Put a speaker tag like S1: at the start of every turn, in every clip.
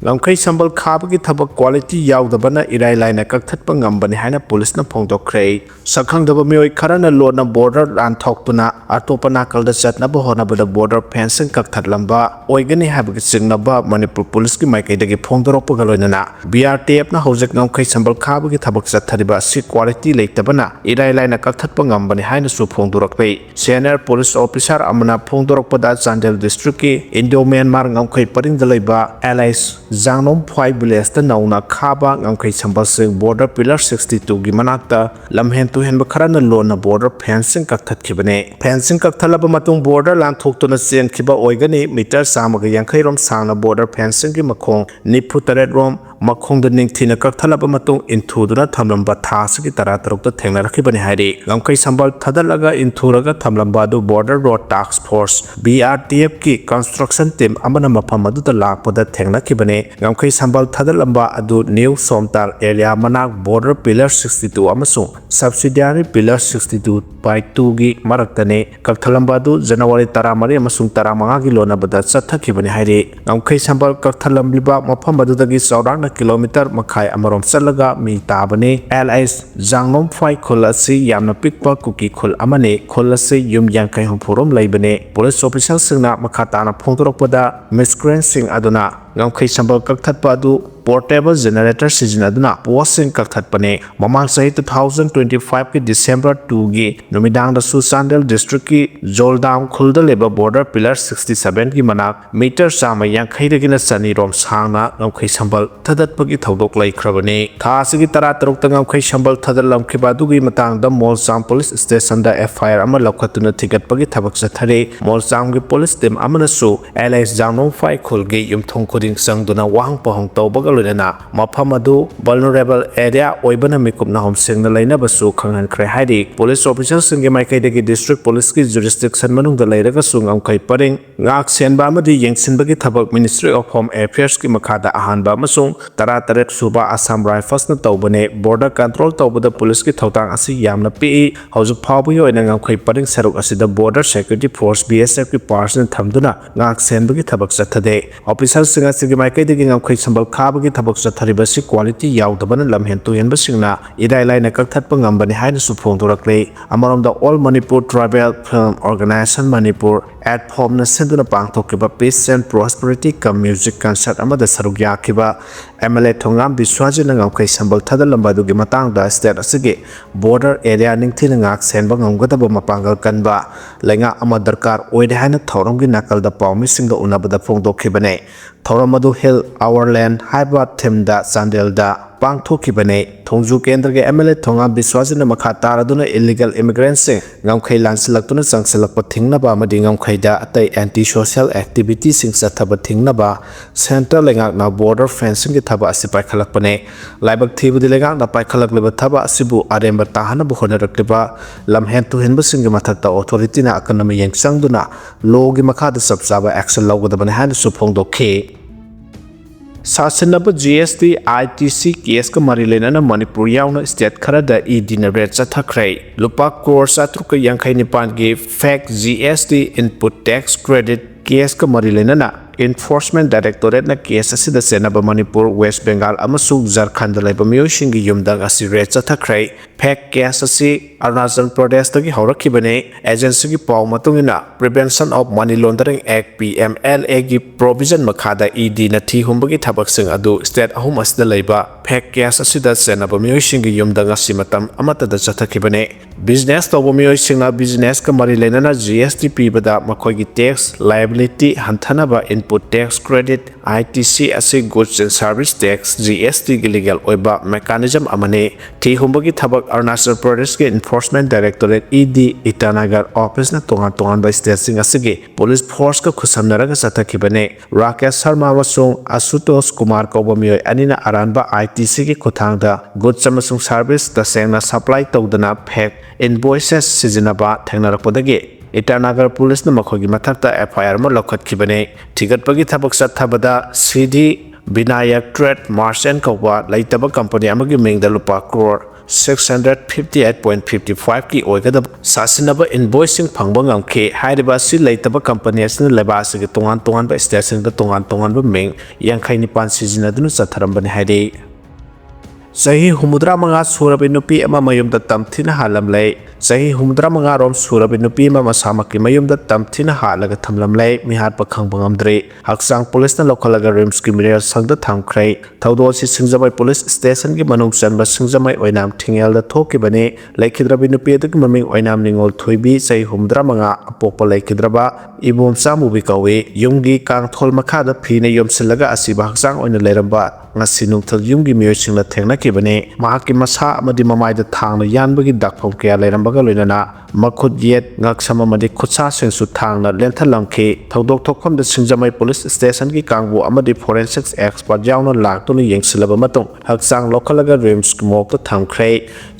S1: ꯉꯝꯈꯩ ꯁꯝꯕꯜ ꯈꯥꯕꯒꯤ ꯊꯕꯛ ꯀ꯭ꯋꯥꯂꯤꯇꯤ ꯌꯥꯎꯗꯕꯅ ꯏꯔꯥꯏ ꯂꯥꯏꯅ ꯀꯛꯊꯠꯄ ꯉꯝꯕꯅꯤ ꯍꯥꯏꯅ ꯄꯨꯂꯤꯁꯅ ꯐꯣꯡꯗꯣꯛꯈ꯭ꯔꯦ꯫ ꯁꯛꯈꯪꯗꯕ ꯃꯤꯑꯣꯏ ꯈꯔꯅ ꯂꯣꯟꯅ ꯕꯣꯔꯗꯔ ꯂꯥꯟꯊꯣꯛꯇꯨꯅ ꯑꯇꯣꯞꯄ ꯅꯥꯀꯜꯗ ꯆꯠꯅꯕ ꯍꯣꯠꯅꯕꯗ ꯕꯣꯔꯗꯔ ꯐꯦꯟꯁꯤꯡ ꯀꯛꯊꯠꯂꯝꯕ ꯑꯣꯏꯒꯅꯤ ꯍꯥꯏꯕꯒꯤ ꯆꯤꯡꯅꯕ ꯃꯅꯤꯄꯨꯔ ꯄꯨꯂꯤꯁꯀꯤ ꯃꯥꯏꯀꯩꯗꯒꯤ ꯐꯣꯡꯗꯣꯔꯛꯄꯒ ꯂꯣꯏꯅꯅ BRTFꯅ ꯍꯧꯖꯤꯛ ꯉꯝꯈꯩ ꯁꯝꯕꯜ ꯈꯥꯕꯒꯤ ꯊꯕꯛ ꯆꯠꯊꯔꯤꯕ ꯑꯁꯤ ꯀ꯭ꯋꯥꯂꯤꯇꯤ ꯂꯩꯇꯕꯅ ꯏꯔꯥꯏ ꯂꯥꯏꯅ ꯀꯛꯊꯠꯄ ꯉꯝꯕꯅꯤ ꯍꯥꯏꯅꯁꯨ ꯐꯣꯡꯗꯣꯔꯛꯂꯦ꯫ ꯁꯦꯅꯤꯌꯔ ꯄꯨꯂꯤꯁ ꯑꯣꯐꯤꯁꯥꯔ ꯑꯃꯅ ꯐꯣꯡꯗꯣꯔꯛꯄꯗ ꯆꯥꯟꯗꯦꯜ ꯗꯤꯁꯇ꯭ꯔꯤꯛꯀꯤ ꯏꯟꯗꯣ ꯃ꯭ꯌꯥꯟꯃꯥꯔ ꯉꯝꯈꯩ ꯄꯔꯤꯡꯗ ꯂꯩꯕ MLA ꯖꯥꯡꯅꯣꯝꯐ꯭ꯋꯥꯏ ꯚꯤꯂꯦꯖꯇ ꯅꯧꯅ ꯈꯥꯕ ꯉꯝꯈꯩ ꯁꯝꯕꯜꯁꯤꯡ ꯕꯣꯔꯗꯔ ꯄꯤꯂꯔ 62ꯒꯤ ꯃꯅꯥꯛꯇ ꯂꯝꯍꯦꯟ ꯇꯨꯍꯦꯟꯕ ꯈꯔꯅ ꯂꯣꯟꯅ ꯕꯣꯔꯗꯔ ꯐꯦꯟꯁꯤꯡ ꯀꯛꯊꯠꯈꯤꯕꯅꯤ꯫ ꯐꯦꯟꯁꯤꯡ ꯀꯛꯊꯠꯂꯕ ꯃꯇꯨꯡ ꯕꯣꯔꯗꯔ ꯂꯥꯟꯊꯣꯛꯇꯨꯅ ꯆꯦꯟꯈꯤꯕ ꯑꯣꯏꯒꯅꯤ꯫ ꯃꯤꯇꯔ 150 ꯔꯣꯝ ꯁꯥꯡꯅ ꯕꯣꯔꯗꯔ ꯐꯦꯟꯁꯤꯡꯒꯤ ꯃꯈꯣꯡ 98 ꯔꯣꯝ ꯃꯈꯣꯡꯗ ꯅꯤꯡꯊꯤꯅ ꯀꯛꯊꯠꯂꯕ ꯃꯇꯨꯡ ꯏꯟꯊꯨꯗꯨꯅ ꯊꯝꯂꯝꯕ ꯊꯥ ꯑꯁꯤꯒꯤ 16ꯇ ꯊꯦꯡꯅꯔꯛꯈꯤꯕꯅꯤ ꯍꯥꯏꯔꯤ꯫ ꯉꯝꯈꯩ ꯁꯝꯕꯜ ꯊꯥꯗꯠꯂꯒ ꯏꯟꯊꯨꯔꯒ ꯊꯝꯂꯝꯕ ꯑꯗꯨ ꯕꯣꯔꯗꯔ ꯔꯣꯗ ꯇꯥꯛꯁ ꯐꯣꯔꯁ BRTFꯀꯤ ꯀꯟꯁꯇ꯭ꯔꯛꯁꯟ ꯇꯤꯝ ꯑꯃꯅ ꯃꯐꯝ ꯑꯗꯨꯗ ꯂꯥꯛꯄꯗ ꯊꯦꯡꯅꯈꯤꯕꯅꯤ꯫ ꯉꯝꯈꯩ ꯁꯝꯕꯜ ꯊꯥꯗꯠꯂꯝꯕ ꯑꯗꯨ ꯅ꯭ꯌꯨ ꯁꯣꯝꯇꯥꯜ ꯑꯦꯔꯤꯌꯥ मनाक border pillar 62 अमसुंग subsidiary pillar 62/2गी मरक्तने कक्थलंबादु जनवरी 13 अमसुंग 15 गी लोनबदा चत्थखिबनि हाइरे ngамखै संबल कक्थलंबिबा मफम अदुदगी चौरांग किलोमीटर मखाय अमरोम चलगा मी ताबने LS जांगनोमफाई खुल असि यामना पिकपा कुकी खुल अमने खुल असि युम यांखै हुफुरोम लैबने पुलिस ऑफिसर सिंगना मखाताना फोंदोरकपदा मिसक्रेंट सिंग अदुना ngамखै संबल कक्थतपा अदु पोर्टेबल जनरेटर सिजनदुना पोस्टिंग कक्थतपने ममांग सही 2025 की दिसंबर 2 गी नुमिदांग दसु चांदेल डिस्ट्रिक्ट की जोलदाम खुलद लेबा बॉर्डर पिलर 67 की मनाक मीटर चाम यांखैदगिना चनी रोम सांगना ngамखै संबल थदतपगी थौदोक लैख्रबने थासिगी 13 ngамखै संबल थदलमखिबा अदुगी मतांगदा मोलचाम पुलिस स्टेशन दा FIR अमा लौखतुना थिगतपगी थबक चथरे मोलचाम की पुलिस टीम अमनसु LS जांगनोमफाई खुलगी युमथोंग खुदिंग संगदुना वाहंग पहंग तौबगा लोइना मफम अदु वल्नरेबल एरिया ओइबना मिकुपना होमसिंगना लैनबसु खंगनख्रे हाइरि पुलिस ऑफिसर सिंगे माइकैदगी डिस्ट्रिक्ट पुलिस की जुरिस्डिक्शन मनुंगदा लैरगसु ngамखै परिंग ngak senba amadi yengsinbagi thabak Ministry of Home Affairs की मखादा अहानबा अमसुंग 13 सुबा आसाम राइफल्स न तौबने बॉर्डर कंट्रोल तौबदा पुलिस की थौतांग असि यामना पिइ हौजुक फावबगी ओइना ngамखै परिंग सरुक असिदा बॉर्डर सिक्योरिटी फोर्स BSF की पार्सन थमदुना ngak senbagi thabak चथदे ऑफिसर सिंगा सिंगे माइकैदगी ngамखै संबल खाबगी थबक चथरिबसि क्वालिटी यावदबन लमहेन तुहेनबसिंगना इराय लाइना कक्थतप ngambani हाइनसु फोंदोरक्ले अमरोमदा all Manipur tribal film organisation Manipur एट फॉर्मना सेंदुना पांगथोकिबा peace and prosperity cum music concert अमदा सरुक याखिबा MLA थोंगाम biswajit ngамखै संबल थदलंबा दुगी मतांगदा स्टेट असिगे बॉर्डर एरिया निंगथिना ngak senba ngamgadaba mapangal kanba लैंगा अमा दरकार ओइदे हाइना थौरमगी नाकलदा पावमिसिंगदा उनाबदा फोंदोखिबने थौरम अदु हिल आवर लैंड हाइबा थीमदा चांदेलदा पांगथोखिबने थोंजु केंद्र के MLA थोंगाम biswajit मखा तारदुना इलीगल इमिग्रेंट्स से ngамखै लांसलक्तुना चंगसलक्पा थिंगनाबा अमदि ngамखैदा अतै एंटी सोशल एक्टिविटी सिंग चथबा थिंगनाबा सेंट्रल लेंगाकना बॉर्डर फेंसिंग की थबा असि पाइखलक्पने लाइबक थीबुदि लेंगाकना पाइखलक्लिबा थबा असिबु आरेंबा ताहनबा होनरक्लिबा लमहेन तुहेनबा सिंग मथक्ता ऑथोरिटीना अकनमी येंगसंगदुना लोगी मखादा सबचाबा एक्शन लौगदबने हाइनसु फोंदोखि सासिनब GST ITC केस का मरी लेना मणिपुर यावना स्टेट खरदा ईडीना रेट चथखरे लुपा करोड़ 759 की fake GST input tax credit case का मरी लेना Enforcement Directorate na case asida senaba Manipur West Bengal amasung Jharkhand laiba miyosing gi yumdang asi rate chathakrai fake case asi Arunachal Pradesh tagi haurakibane agency gi paw matungina Prevention of Money Laundering Act MLA gi provision makhada ED na thi humbagi thabak sing adu state ahum asida laiba fake case asida senaba miyosing gi yumdang asi matam amata da chathakibane business tawbo miyosing na business ka mari lenana GST pibada makhoi gi tax liability hantanaba input tax credit ITC as goods and service tax GST की legal ओइबा mechanism अमने थी हुंबगी थबक अरुणाचल प्रदेश के enforcement directorate ED Itanagar office न तोंगान बाय state सिंग असगे police force का खुसमनरगा चथखिबने राकेश शर्मा वसुंग आशुतोष कुमार कौबमियोय अनिना अरानबा ITC की खुथांगदा goods अमसुंग सर्विस तसेंगना सप्लाई तौदना फेक इनवॉइसेस सिजनबा थेंगनरकपदगे ईटानगर पुलिस ने मखोगी मथक्ता FIR में लौखतखिबने थिगतपगी थबक चथबदा CD विनायक ट्रेड मार्चेंट कौबा लैतब कंपनी अमगी मिंगदा लुपा करोड़ 658.55 की ओइगदब सासिनब इनवॉइसिंग फंगबा ngamkhe hairiba si leitaba company asina leba asige tongan ba station da tongan ba meng yankhai nipan sizinadunu chatharambani hairi Sahi humudra manga surabi nupi ama mayumda tamthina halamlay Sahi humudra manga rom surabi nupi ama masamaki mayumda tamthina halaga thamlamlay mihar pakhang bangamdre haksang police na lokalaga rims ki mirer sangda thamkhre thawdo si singjamai police station ki manung chanba singjamai oinam thingel da thoki bane laikhidrabi nupi adu maming oinam ningol thoibi sahi humudra manga apokpa laikhidraba ibom samu bi kawe yumgi kang thol makha da phine yomsilaga asiba haksang oina leramba ngasi nungthal yumgi miyoy singla thengna ki bane mahaki masa amadi mamai da thangna yanbagi dakphom kya leramba loinana makhut yet ngaksama madi khutsa singsu thangna lenthalamkhe thodok thokhom da singjamai police station ki kangbu amadi forensics expert jawna laktuni yengsilaba matung haksang lokalaga rims mok ta thamkhre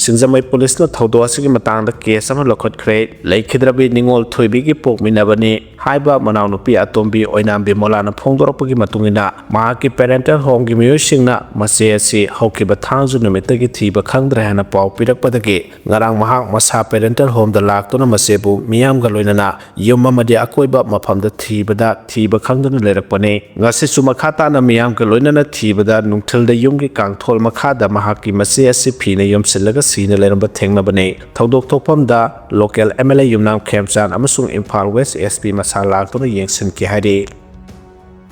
S1: singjamai police na thodo asigi matang da case ama lokhot khre laikhidrabi ningol thoibi ki pokminabani haiba manaunupi atombi oinambi molana phongdoropagi matungina mahaki parental home gi miyo singna mase asi hokiba thangju numitagi thiba khangdra hana paw pirakpadagi ngarang mahak masa parental home da laktuna masebu miyam ga loinana yum amadi akoiba mafamda thiba khangduna lerakpane ngasi sumakhata na miyam ga loinana thibada nungthilda yumgi kangthol makhada mahaki mase asi phine yumsilaga sina leramba thengnabane thodok thokpamda local MLA yumnam khemchan amasung Imphal West SP masa laktuna yengsin ki hari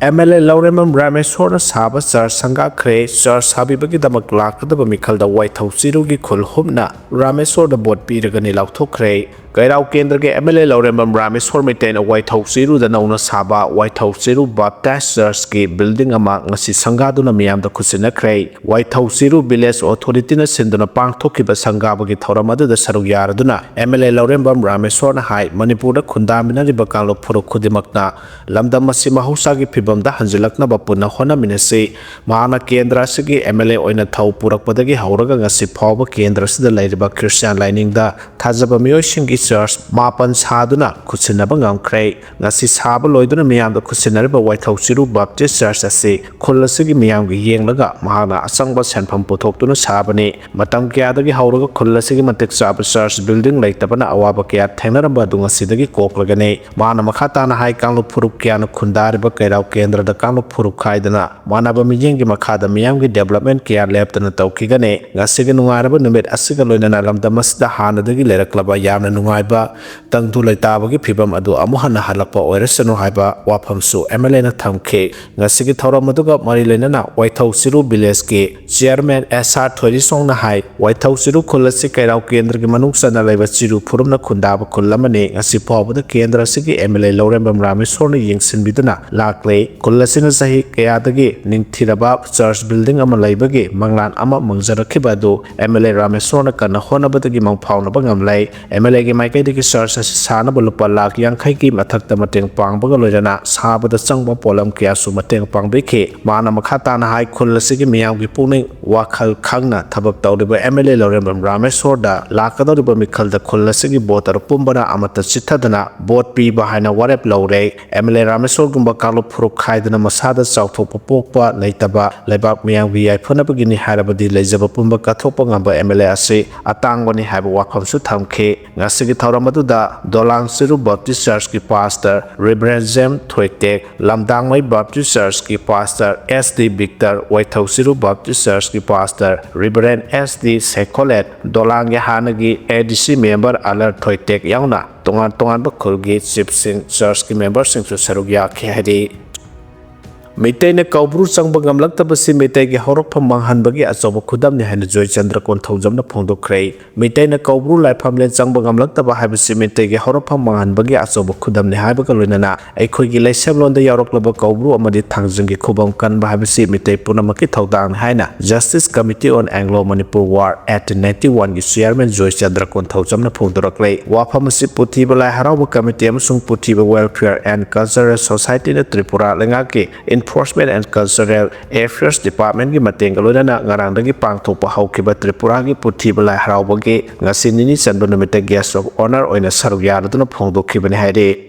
S1: MLA Lauremam Rameshwar Saba Sar Ngaktre Sar Sabibagi Damak Lakadaba Mikhalda White House Sirugi Kulhumna Rameshwar the board Piragani Lautokre Gairau Kendrage MLA Lauremam Rameshwar maintain a White House Siru the Nauna Saba White House Siru Baptist Church building among Nasi Sangaduna Miam the Kusina Kray White House Siru Biles Authority na Sinduna Pang Tokiba Sangabagi Thoramada the Saruyaraduna MLA Lauremam Rameshwar High Manipur the Kundamina Bakalo Puru Kudimakna Lamda Masima Husagi Pibamda Hanzilakna Bapuna Hona Minese Mahana Kendra Sigi MLA Oina Tau Purakpadagi Hauraga Nasi Pava Kendra the Ladiba Christian lining the Tazaba Mioshing Church Mapan Saduna Kusinaba Ngaktre Nasi Saba Loiduna Miam the Kusinariba White House Siru Baptist Church Ase Kulasigi Miam Yenglaga Mahana Asangba Sanpam Potokuna Sabani Matam Kiadagi Hauraga Kulasigi Matik Saba Church building like Tabana Awabakia Tenaraba Dunga Sidagi Koklagane Mana Makatana High Kanlu Purukiana Kundariba Kerau Kendra the Kanlu Purukaidana Manaba Miyangi Makada Miyangi development Kia Leptana Taukigane Nasigan Waraba Numit Asigaluna Lamdamas the Hana the Gilera Club Yamna Nungaiba Tangtu Laitabagi Pibam Adu Amuhana Halapa Oresano Haiba Wapamsu MLA na Thamke Ngasigi Thoramaduga Marilena White House Siru Bileski Chairman SR Thorisong na Hai White House Siru Kulasi Kairau Kendra Manuksa na Laiba Siru Purumna Kundaba Kulamane Ngasipo the Kendra Sigi MLA Lauremam Rameshwar Yingsin Biduna Lakle Kulasina Sahi Kayadagi Nintiraba Church building ama Laibagi Manglan ama Mangzarakibadu MLA Rameshwar na Kana Honabadagi Mangpauna Bangamlay MLA gi Maikai de Church Sana Bulupa Lak Yankai ki Mathakta Mateng Pang Bagalojana Sabada Sangba Polam Kiasu Mateng Pang Beke Mana Makata na Hai Kulasigi Miam gi Puning Wakal Kangna Tabak Taudiba MLA Lauremam Rameshwar da Lakadoriba Mikal da Kulasigi Botar Pumbana Amata Chitadana Bot Pi Bahana Warep Laure MLA Rameshwar Gumba Carlo Purukaidana Masada South Popokpa Laitaba Lebak Miam gi Punabagini Harabadi Lejaba Pumba Katopa Ngamba MLA Ase Atangwani Haba Wakam Suthamke Ngasigi Thoramaduda Dolang Siru Baptist Church ki Pastor Reverend Jem Thoitek Lamdangmai Baptist Church ki Pastor SD Victor White House Siru Baptist Church ki Pastor Reverend SD Sekolet Dolang Yahanagi ADC member Alert Thoitek Yauna Tongan Bakulgi Chief Church ki member Sing Sarugya Khedi Meitena Kaubru Sangba Gamlaktabasi Meitegi Horokpam Manghanbagi Asoba Kudamni Hana Joy Chandra Konthojamna Phongdokre Meitena Kaubru Laiphamlen Sangba Gamlaktaba Habasi Meitegi Horokpam Manghanbagi Asoba Kudamni Haibaga Loinana Aikoigi Laisemlonda Yaroklaba Kaubru Amadi Thangjingi Khubam Kanba Habasi Meitei Punamaki Thodang Haina Justice Committee on Anglo-Manipur War Act 91 gi Chairman Joy Chandra Konthojamna Phongdokre Waphamasi Puthiba Lai Harauba Committee amasung Puthiba Welfare and Cultural Society na Tripura Lengaki Enforcement and Cultural Affairs Department gi Matengalona Ngarangdagi Pangthokpa Haukiba Tripura gi Puthiba Lai Haraubagi Ngasinini Chanba Numita Guest of Honor oina Sarugyaduna Phongdokhibani haire